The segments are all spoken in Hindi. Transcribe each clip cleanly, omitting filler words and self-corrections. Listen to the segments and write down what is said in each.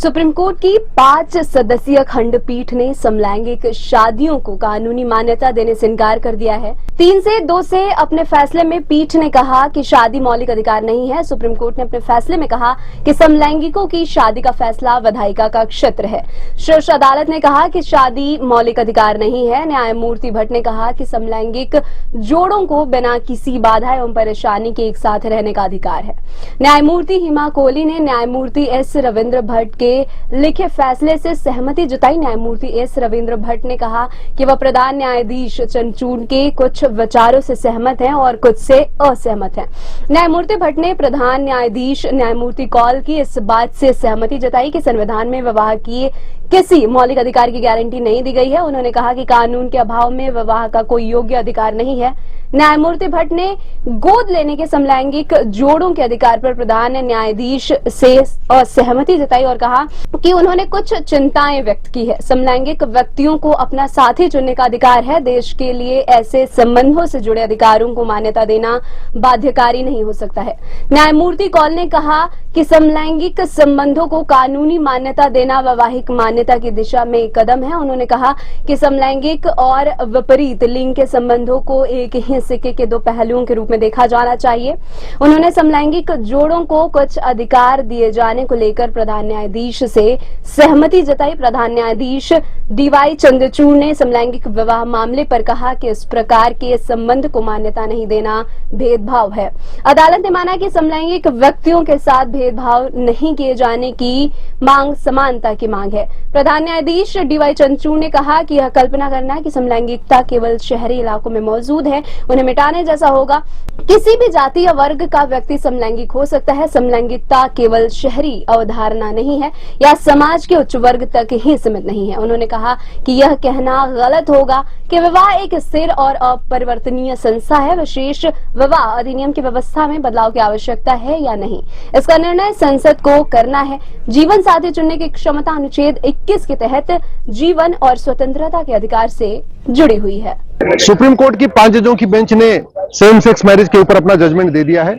सुप्रीम कोर्ट की 5 सदस्यीय खंडपीठ ने समलैंगिक शादियों को कानूनी मान्यता देने से इनकार कर दिया है। 3 से 2 से अपने फैसले में पीठ ने कहा कि शादी मौलिक अधिकार नहीं है। सुप्रीम कोर्ट ने अपने फैसले में कहा कि समलैंगिकों की शादी का फैसला विधायिका का क्षेत्र है। शीर्ष अदालत ने कहा कि शादी मौलिक अधिकार नहीं है। न्यायमूर्ति भट्ट ने कहा कि समलैंगिक जोड़ों को बिना किसी बाधा एवं परेशानी के एक साथ रहने का अधिकार है। न्यायमूर्ति हिमा कोहली ने न्यायमूर्ति एस रविंद्र भट्ट के लिखे फैसले से सहमति जताई। न्यायमूर्ति एस रविंद्र भट्ट ने कहा कि वह प्रधान न्यायाधीश चंद्रचूड़ के कुछ विचारों से सहमत हैं और कुछ से असहमत हैं। न्यायमूर्ति भट्ट ने प्रधान न्यायाधीश न्यायमूर्ति कौल की इस बात से सहमति जताई कि संविधान में विवाह की किसी मौलिक अधिकार की गारंटी नहीं दी गई है। उन्होंने कहा कि कानून के अभाव में विवाह का कोई योग्य अधिकार नहीं है। न्यायमूर्ति भट्ट ने गोद लेने के समलैंगिक जोड़ों के अधिकार पर प्रधान न्यायाधीश से असहमति जताई और कहा कि उन्होंने कुछ चिंताएं व्यक्त की है। समलैंगिक व्यक्तियों को अपना साथी चुनने का अधिकार है। देश के लिए ऐसे संबंधों से जुड़े अधिकारों को मान्यता देना बाध्यकारी नहीं हो सकता है। न्यायमूर्ति कौल ने कहा कि समलैंगिक संबंधों को कानूनी मान्यता देना वैवाहिक मान्यता की दिशा में एक कदम है। उन्होंने कहा कि समलैंगिक और विपरीत लिंग के संबंधों को एक ही सिक्के के 2 पहलुओं के रूप में देखा जाना चाहिए। उन्होंने समलैंगिक जोड़ों को कुछ अधिकार दिए जाने को लेकर प्रधान न्यायाधीश से सहमति जताई। प्रधान न्यायाधीश डीवाई चंद्रचूड़ ने समलैंगिक विवाह मामले पर कहा कि इस प्रकार के संबंध को मान्यता नहीं देना भेदभाव है। अदालत ने माना कि समलैंगिक व्यक्तियों के साथ भेदभाव नहीं किए जाने की मांग समानता की मांग है। प्रधान न्यायाधीश डीवाई चंद्रचूड़ ने कहा कि यह कल्पना करना कि समलैंगिकता केवल शहरी इलाकों में मौजूद है उन्हें मिटाने जैसा होगा। किसी भी जाति या वर्ग का व्यक्ति समलैंगिक हो सकता है। समलैंगिकता केवल शहरी अवधारणा नहीं है या समाज के उच्च वर्ग तक ही सीमित नहीं है। उन्होंने कहा कि यह कहना गलत होगा कि विवाह एक स्थिर और अपरिवर्तनीय संस्था है। विशेष विवाह अधिनियम की व्यवस्था में बदलाव की आवश्यकता है या नहीं, इसका निर्णय संसद को करना है। जीवन साथी चुनने की क्षमता अनुच्छेद 21 के तहत जीवन और स्वतंत्रता के अधिकार से जुड़ी हुई है। सुप्रीम कोर्ट की 5 जजों की बेंच ने सेम सेक्स मैरिज के ऊपर अपना जजमेंट दे दिया है।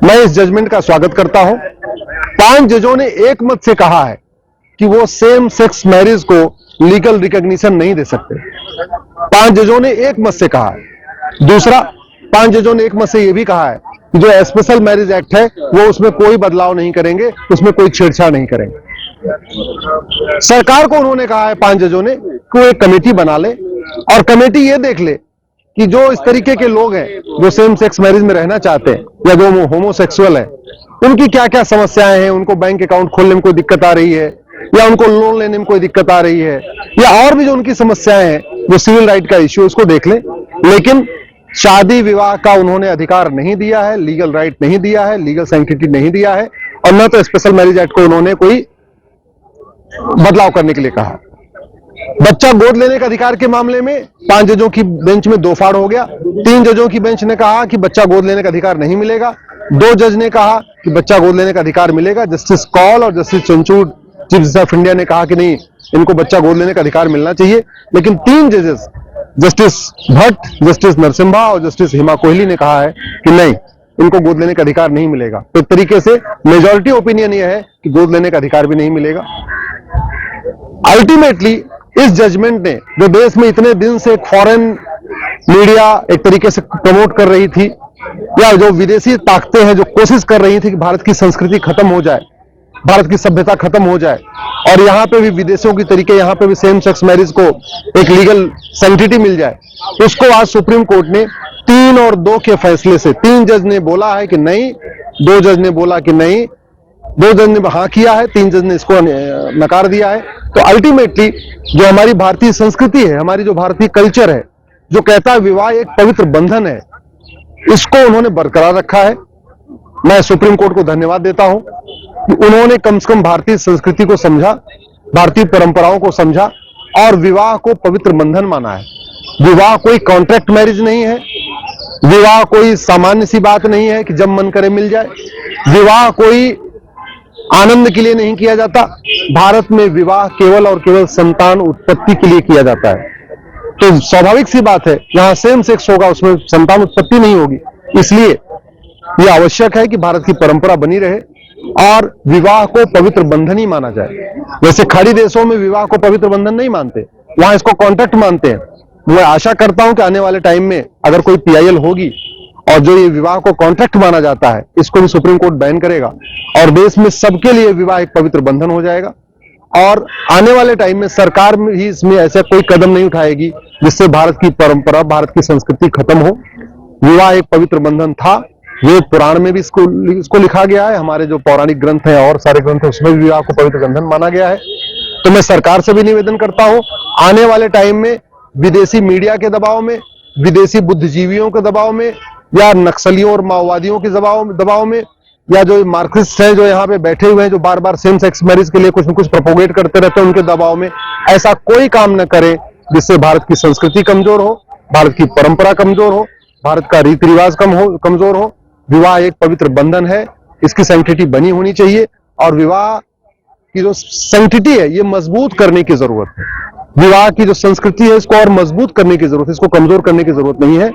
मैं इस जजमेंट का स्वागत करता हूं। 5 जजों ने एक मत से कहा है कि वो सेम सेक्स मैरिज को लीगल रिकॉग्निशन नहीं दे सकते। 5 जजों ने एक मत से कहा है। दूसरा, 5 जजों ने एक मत से यह भी कहा है कि जो स्पेशल मैरिज एक्ट है वो उसमें कोई बदलाव नहीं करेंगे, उसमें कोई छेड़छाड़ नहीं करेंगे। सरकार को उन्होंने कहा है 5 जजों ने कि वो एक कमेटी बना ले और कमेटी ये देख ले कि जो इस तरीके के लोग हैं जो सेम सेक्स मैरिज में रहना चाहते हैं या जो होमोसेक्सुअल है उनकी क्या क्या समस्याएं हैं। उनको बैंक अकाउंट खोलने में कोई दिक्कत आ रही है या उनको लोन लेने में कोई दिक्कत आ रही है या और भी जो उनकी समस्याएं हैं, जो सिविल राइट का इश्यू, उसको देख लें। लेकिन शादी विवाह का उन्होंने अधिकार नहीं दिया है, लीगल राइट नहीं दिया है, लीगल सैंक्टिटी नहीं दिया है और न तो स्पेशल मैरिज एक्ट को उन्होंने कोई बदलाव करने के लिए कहा। बच्चा गोद लेने के अधिकार के मामले में 5 जजों की बेंच में 2 फाड़ हो गया। 3 जजों की बेंच ने कहा कि बच्चा गोद लेने का अधिकार नहीं मिलेगा। 2 जज ने कहा कि बच्चा गोद लेने का अधिकार मिलेगा। जस्टिस कौल और justice Chandrachud, chief justice of India, ने कहा कि नहीं, इनको बच्चा गोद लेने का अधिकार मिलना चाहिए। लेकिन 3 जजेस, जस्टिस भट्ट, जस्टिस नरसिम्हा और जस्टिस हिमा कोहली, ने कहा है कि नहीं, इनको गोद लेने का अधिकार नहीं मिलेगा। तो एक तरीके से मेजॉरिटी ओपिनियन यह है कि गोद लेने का अधिकार भी नहीं मिलेगा। अल्टीमेटली इस जजमेंट ने, जो देश में इतने दिन से फॉरेन मीडिया एक तरीके से प्रमोट कर रही थी या जो विदेशी ताकतें हैं जो कोशिश कर रही थी कि भारत की संस्कृति खत्म हो जाए, भारत की सभ्यता खत्म हो जाए और यहां पे भी विदेशों की तरीके यहां पे भी सेम सेक्स मैरिज को एक लीगल सैंक्टिटी मिल जाए, उसको आज सुप्रीम कोर्ट ने 3 और 2 के फैसले से, 3 जज ने बोला है कि नहीं, 2 जज ने बोला कि नहीं, 2 जज ने हाँ किया है, 3 जज ने इसको नकार दिया है। तो अल्टीमेटली जो हमारी भारतीय संस्कृति है, हमारी जो भारतीय कल्चर है, जो कहता है विवाह एक पवित्र बंधन है, इसको उन्होंने बरकरार रखा है। मैं सुप्रीम कोर्ट को धन्यवाद देता हूं कि उन्होंने कम से कम भारतीय संस्कृति को समझा, भारतीय परंपराओं को समझा और विवाह को पवित्र बंधन माना है। विवाह कोई कॉन्ट्रैक्ट मैरिज नहीं है, विवाह कोई सामान्य सी बात नहीं है कि जब मन करे मिल जाए। विवाह कोई आनंद के लिए नहीं किया जाता। भारत में विवाह केवल और केवल संतान उत्पत्ति के लिए किया जाता है। तो स्वाभाविक सी बात है, जहां सेम सेक्स होगा उसमें संतान उत्पत्ति नहीं होगी। इसलिए यह आवश्यक है कि भारत की परंपरा बनी रहे और विवाह को पवित्र बंधन ही माना जाए। जैसे खाड़ी देशों में विवाह को पवित्र बंधन नहीं मानते, वहां इसको कॉन्ट्रैक्ट मानते हैं। मैं आशा करता हूं कि आने वाले टाइम में अगर कोई पीआईएल होगी और जो ये विवाह को कॉन्ट्रैक्ट माना जाता है, इसको भी सुप्रीम कोर्ट बैन करेगा और देश में सबके लिए विवाह एक पवित्र बंधन हो जाएगा। और आने वाले टाइम में सरकार में ही इसमें ऐसा कोई कदम नहीं उठाएगी जिससे भारत की परंपरा, भारत की संस्कृति खत्म हो। विवाह एक पवित्र बंधन था, वेद पुराण में भी इसको लिखा गया है, हमारे जो पौराणिक ग्रंथ हैं और सारे ग्रंथ हैं उसमें भी विवाह को पवित्र बंधन माना गया है। तो मैं सरकार से भी निवेदन करता हूं, आने वाले टाइम में विदेशी मीडिया के दबाव में, विदेशी बुद्धिजीवियों के दबाव में, या नक्सलियों और माओवादियों के दबाव में, या जो मार्क्सिस्ट हैं जो यहाँ पे बैठे हुए हैं, जो बार बार सेम सेक्स मैरिज के लिए कुछ न कुछ प्रोपोगेट करते रहते हैं, उनके दबाव में ऐसा कोई काम न करें जिससे भारत की संस्कृति कमजोर हो, भारत की परंपरा कमजोर हो, भारत का रीति रिवाज कमजोर हो। विवाह एक पवित्र बंधन है, इसकी सैंक्टिटी बनी होनी चाहिए और विवाह की जो सैंक्टिटी है ये मजबूत करने की जरूरत है। विवाह की जो संस्कृति है इसको और मजबूत करने की जरूरत है, इसको कमजोर करने की जरूरत नहीं है।